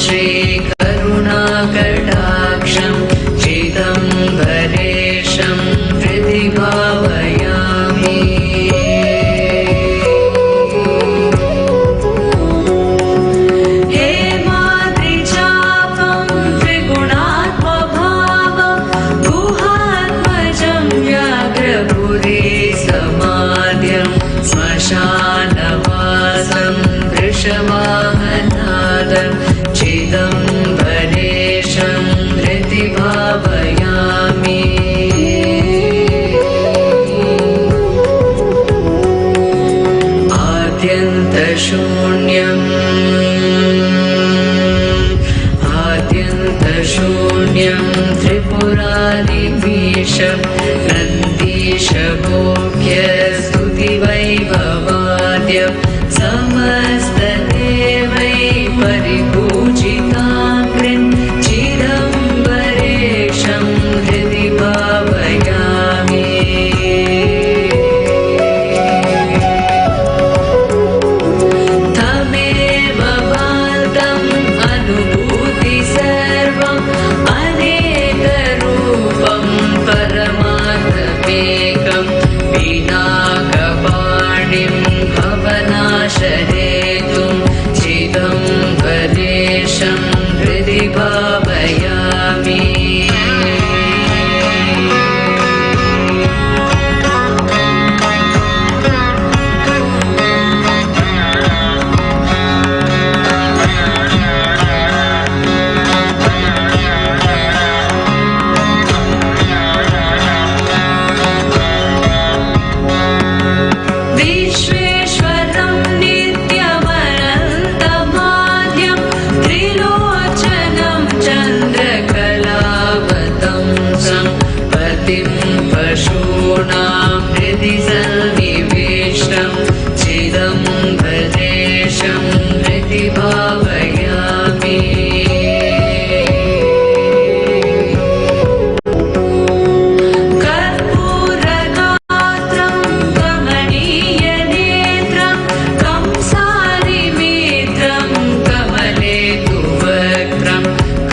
श्रीकरुणाकटाक्षं चिदम्बरेशं हृदि भावयामि। हेमाद्रिचापं त्रिगुणात्मभावं गुहात्मजं व्याघ्रपुरी समाद्यं श्मशानवासं वृषवाहनादं चिदम्बरेशं हृदि भावयामि। आद्यन्तशून्यं त्रिपुरारिमीशं नन्दीशभोग्य स्तुतिवैभवाद्यं समस्तदेवै परिपूजिताग्र्यं चिदम्बरेशं हृदि भावयामि। तमेव बालम् अनुभूति सर्वम् अनेकरूपं परमार्थमेकं विनाकपाणिं भवनाशनेतुं चिदम्बरेशं हृदि भावयामि। विश्वेश्वरं नित्यमनन्तमाद्यं त्रिलोचनं चन्द्रकलावतंसं पतिं पशूनां हृदि सन्निविष्टं चिदम्बरेशं हृदि भावयामि। कर्पूरगात्रं कमनीयनेत्रं कंसारिमित्रं कमलेतुवक्त्रं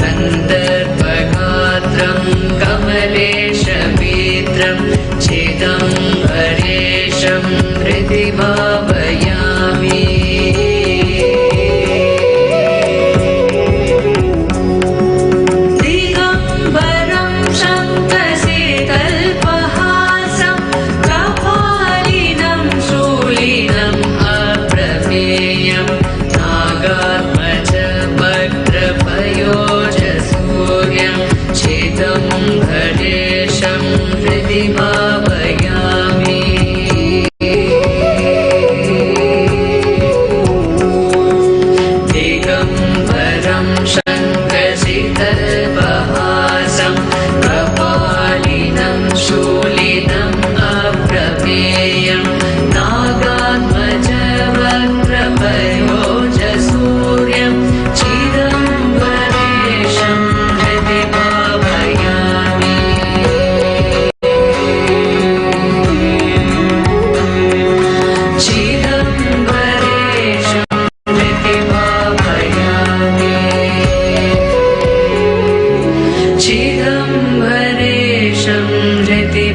गन्धर्वगात्रं कमलेशमित्रं चिदम्बरेशं हृदि भावयामि। दिगम्बरं शङ्खसितल्पहासं कपालिनं शूलिनम् अप्रमेयं नागात्मजवक्त्रपयोजसूर्यं चिदम्बरेशं हृदि भावयामि। दिगम्बरं शङ्खसितल्पहासं कपालिनं शूलिनम् अप्रमेयं नागात्मजवक्त्रपयोजसूर्यं चिदम्बरेशं हृदि भावयामि। चिदम्बरेशं हृदि भावयामि। चिदम्बरेशं हृदि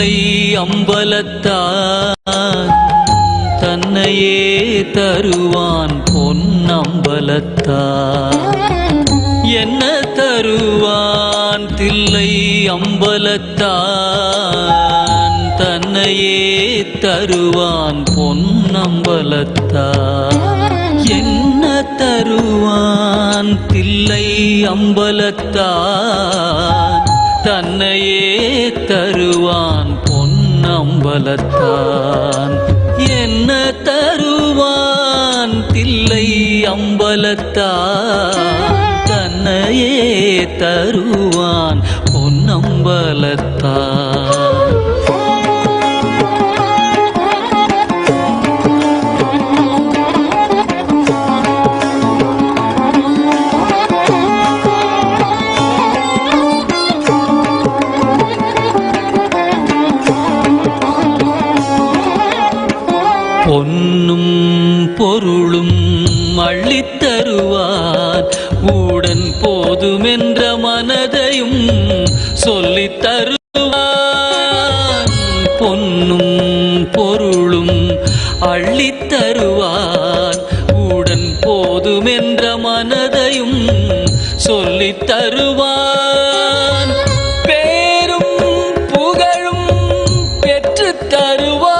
தில்லை அம்பலத்தான் தன்னையே தருவான் பொன்னம்பலத்தான். என்ன தருவான் தில்லை அம்பலத்தான் தன்னையே தருவான் பொன்னம்பலத்தான். என்ன தருவான் தில்லை அம்பலத்தான் தன்னையே தருவான் பொன்னம்பலத்தான். என்ன தருவான் தில்லை அம்பலத்தான் தன்னையே தருவான் பொன்னம்பலத்தான். பொன்னும் பொருளும் அள்ளித்தருவான் உடன் போதுமென்ற மனதையும் சொல்லித் தருவான். பொன்னும் பொருளும் அள்ளித்தருவான் உடன் போதுமென்ற மனதையும் சொல்லித் தருவான். பேரும் புகழும் பெற்றுத் தருவான்.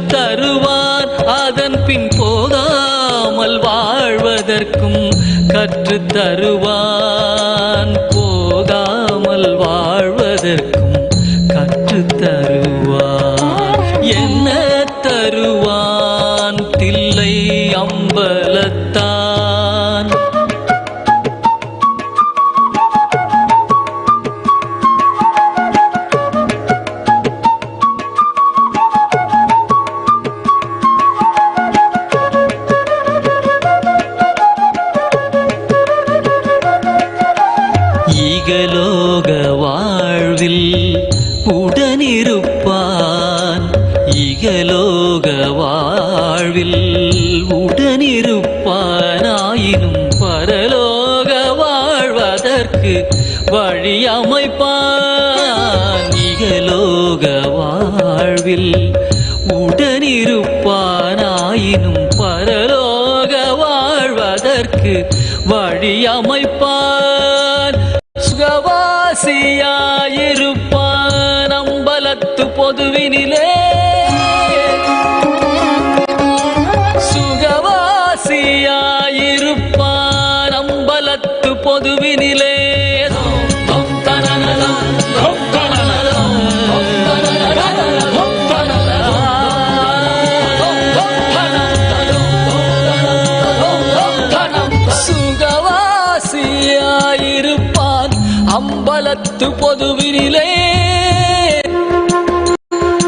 தருவான் அதன் பின் போகாமல் வாழ்வதற்கும் கற்றுத் தருவான். போகாமல் வாழ்வதற்கும் கற்றுத் தருவான். என்ன தருவான் தில்லை அம்பலத்தான். இகலோக வாழ்வில் உடனிருப்பான். இகலோக வாழ்வில் உடனிருப்பான். ஆயினும் பரலோக வாழ்வதற்கு வழி அமைப்பான். இகலோக வாழ்வில் உடனிருப்பான். ஆயினும் பரலோக வாழ்வதற்கு வழி அமைப்பான். சுகவாசியாயிருப்பான் அம்பலத்து பொதுவினிலே. சுகவாசியாயிருப்பான் அம்பலத்து பொதுவினிலே. சுகவாசியாயிருப்பான் அம்பலத்து பொதுவினிலே.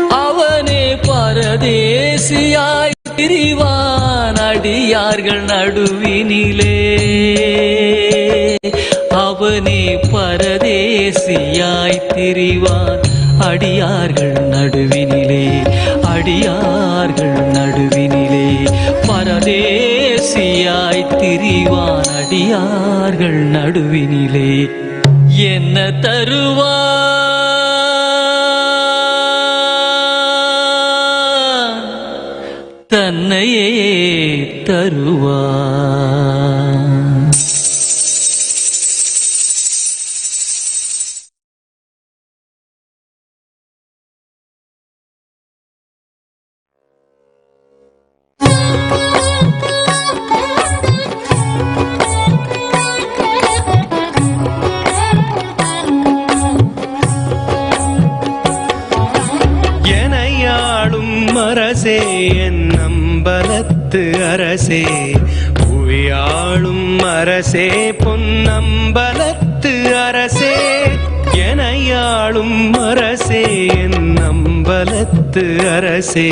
அவனே பரதேசியாய் திரிவான் அடியார்கள் நடுவினிலே. அவனே பரதேசியாய் திரிவான் அடியார்கள் நடுவினிலே. அடியார்கள் நடுவினிலே பரதேசியாய் திரிவான் அடியார்கள் நடுவினிலே. என்ன தருவான் தன்னையே தருவான். அரசே என் அம்பலத்து அரசே புவியாளும் அரசே பொன்னம்பலத்து அரசே எனையாளும் அரசே என் அம்பலத்து அரசே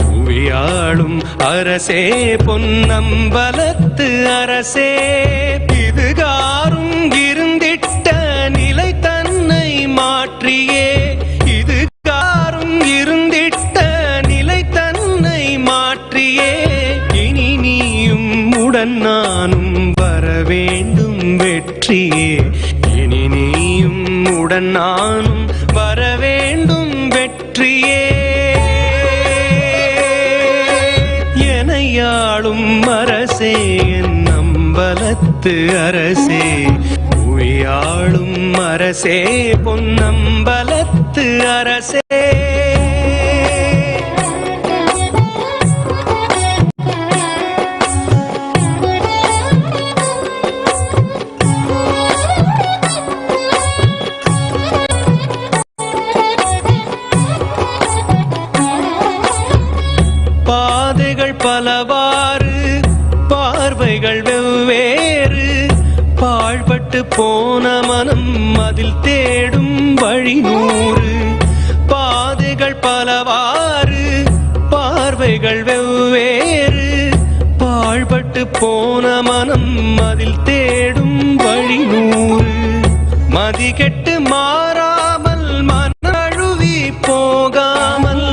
புவியாளும் அரசே பொன்னம்பலத்து அரசே இதுகாரும் இருந்திட்ட உன்னுடன் நானும் வரவேண்டும் வெற்றியே. எனையாளும் அரசே என் அம்பலத்து அரசே, புவியாளும் அரசே பொன்னம்பலத்து அரசே. பாதைகள் பலவாறு, பார்வைகள் வெவ்வேறு, பாழ்பட்டு போன மனம் அதில் தேடும் வழி நூறு. பாதைகள் பலவாறு, பார்வைகள் வெவ்வேறு, பாழ்பட்டு போன மனம் அதில் தேடும் வழி நூறு. மதிகெட்டு மாறாமல் மனழுவி போகாமல்,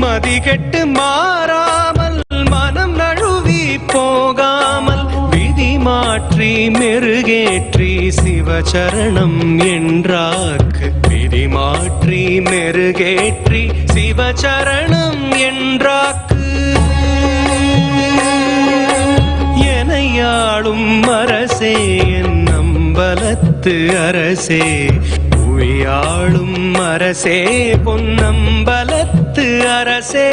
மதிகெட்டு மாறாமல் மனம் நழுவி போகாமல், விதி மாற்றி மெருகேற்றி சிவச்சரணம் என்றாக்கு, விதி மாற்றி மெருகேற்றி சிவச்சரணம் என்றாக்கு. எனையாளும் அரசே என் அம்பலத்து அரசே, புவியாளும் அரசே பொன்னம்பலத்து அரசே.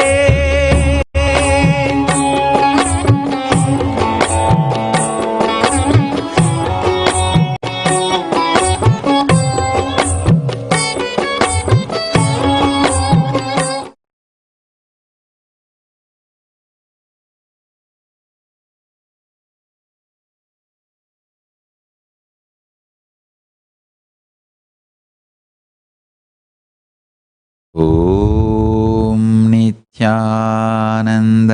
ॐ नित्यानन्द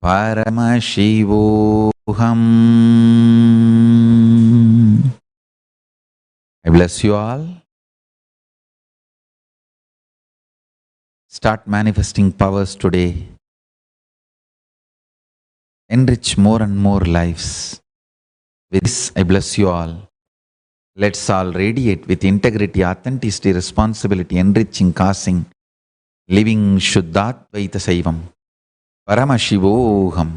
परमशिवोऽहम्. I bless you all. Start manifesting powers today. Enrich more and more lives. With this, I bless you all. Let's all radiate with integrity, authenticity, responsibility, enriching, causing, living Shuddhadvaita Saivam. Paramashivoham.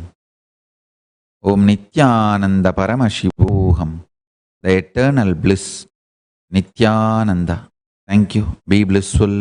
Om Nityananda Paramashivoham. The eternal bliss. Nityananda. Thank you. Be blissful.